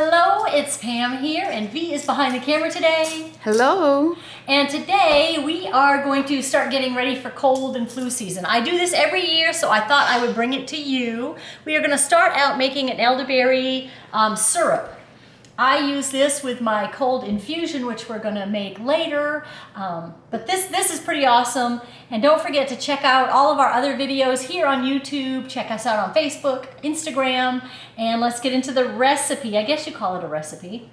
Hello, it's Pam here, and V is behind the camera today. Hello. And today we are going to start getting ready for cold and flu season. I do this every year, so I thought I would bring it to you. We are going to start out making an elderberry syrup. I use this with my cold infusion, which we're going to make later. But this is pretty awesome. And don't forget to check out all of our other videos here on YouTube. Check us out on Facebook, Instagram, and let's get into the recipe. I guess you call it a recipe.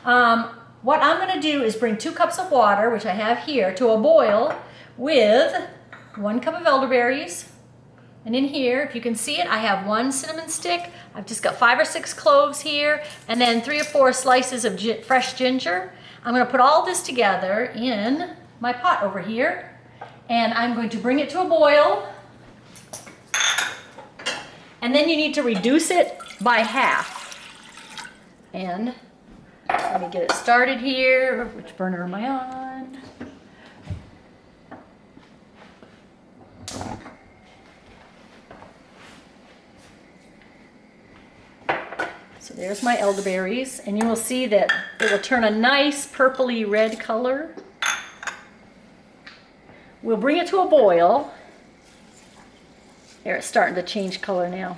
What I'm going to do is bring 2 cups of water, which I have here, to a boil with 1 cup of elderberries. And in here, if you can see it, I have 1 cinnamon stick. I've just got 5 or 6 cloves here, and then 3 or 4 slices of fresh ginger. I'm going to put all this together in my pot over here, and I'm going to bring it to a boil. And then you need to reduce it by half. And let me get it started here. Which burner am I on? So there's my elderberries, and you will see that it will turn a nice purpley red color. We'll bring it to a boil. There, it's starting to change color now.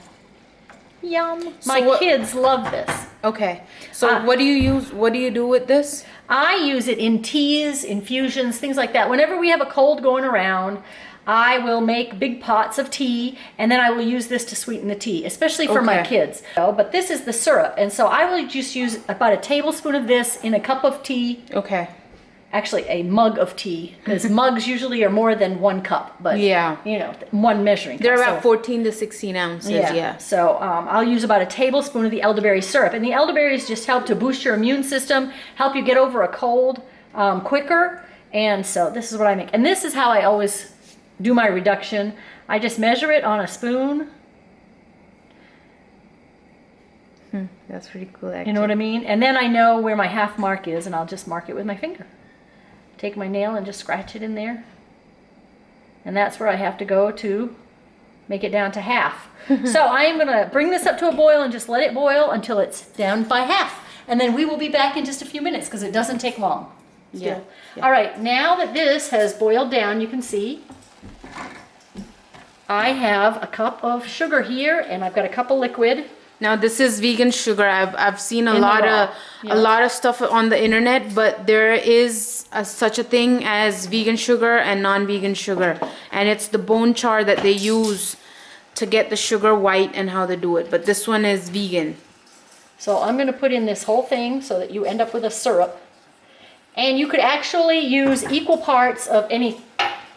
Yum. My kids love this. Okay. So what do you use? What do you do with this? I use it in teas, infusions, things like that. Whenever we have a cold going around, I will make big pots of tea, and then I will use this to sweeten the tea, especially for my kids. But this is the syrup, and so I will just use about a tablespoon of this in a cup of tea. Okay. Actually, a mug of tea, because mugs usually are more than 1 cup, but yeah, you know, 1 measuring cup. They're about 14 to 16 ounces. Yeah. So I'll use about a tablespoon of the elderberry syrup, and the elderberries just help to boost your immune system, help you get over a cold quicker. And so this is what I make, and this is how I always do my reduction. I just measure it on a spoon. That's pretty cool, actually. You know what I mean? And then I know where my half mark is, and I'll just mark it with my finger. Take my nail and just scratch it in there. And that's where I have to go to make it down to half. So I am going to bring this up to a boil and just let it boil until it's down by half. And then we will be back in just a few minutes, because it doesn't take long. Yeah. All right, now that this has boiled down, you can see I have a cup of sugar here, and I've got a cup of liquid. Now this is vegan sugar. I've seen a lot of stuff on the internet, but there is such a thing as vegan sugar and non-vegan sugar, and it's the bone char that they use to get the sugar white and how they do it. But this one is vegan. So I'm going to put in this whole thing so that you end up with a syrup. And you could actually use equal parts of any.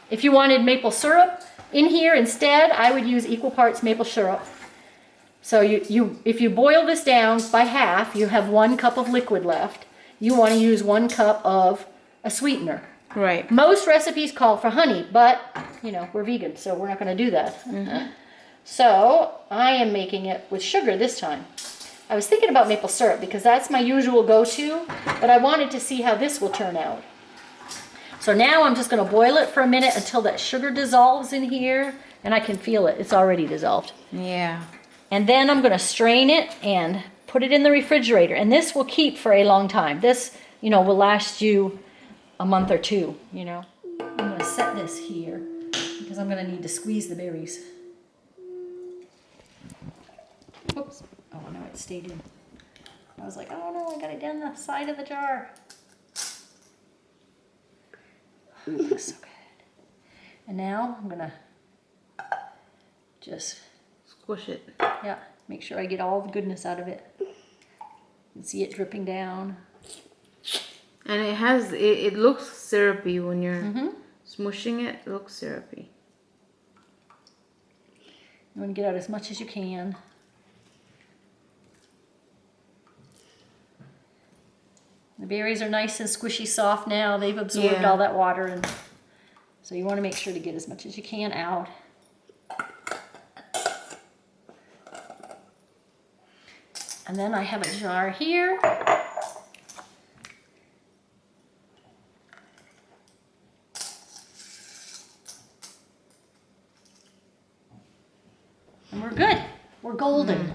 If you wanted maple syrup in here instead, I would use equal parts maple syrup. So if you boil this down by half, you have 1 cup of liquid left. You want to use 1 cup of a sweetener. Right. Most recipes call for honey, but you know, we're vegan, so we're not going to do that. So I am making it with sugar this time. I was thinking about maple syrup because that's my usual go-to, but I wanted to see how this will turn out. So now I'm just going to boil it for a minute until that sugar dissolves in here, and I can feel it. It's already dissolved. Yeah. And then I'm going to strain it and put it in the refrigerator, and this will keep for a long time. This, you know, will last you a month or 2, you know. I'm going to set this here because I'm going to need to squeeze the berries. Whoops. Oh, no, it stayed in. I was like, oh no, I got it down the side of the jar. Ooh, that's so good. And now I'm going to just squish it. Yeah, make sure I get all the goodness out of it. You can see it dripping down. And it looks syrupy when you're smushing it. It looks syrupy. You want to get out as much as you can. The berries are nice and squishy soft now. They've absorbed all that water, and so you want to make sure to get as much as you can out. And then I have a jar here. And we're good. We're golden.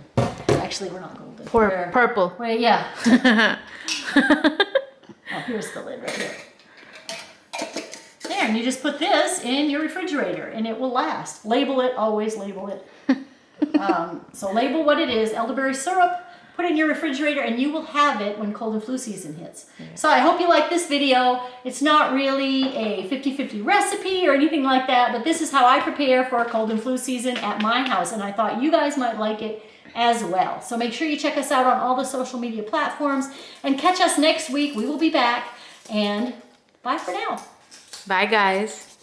Actually, we're not golden. We're, Purple. Wait, yeah. Oh, here's the lid right here. There, and you just put this in your refrigerator and it will last. Label it, always label it. So label what it is, elderberry syrup, put it in your refrigerator and you will have it when cold and flu season hits. So I hope you like this video. It's not really a 50-50 recipe or anything like that, but this is how I prepare for cold and flu season at my house, and I thought you guys might like it as well. So make sure you check us out on all the social media platforms and catch us next week. We will be back, and bye for now. Bye, guys.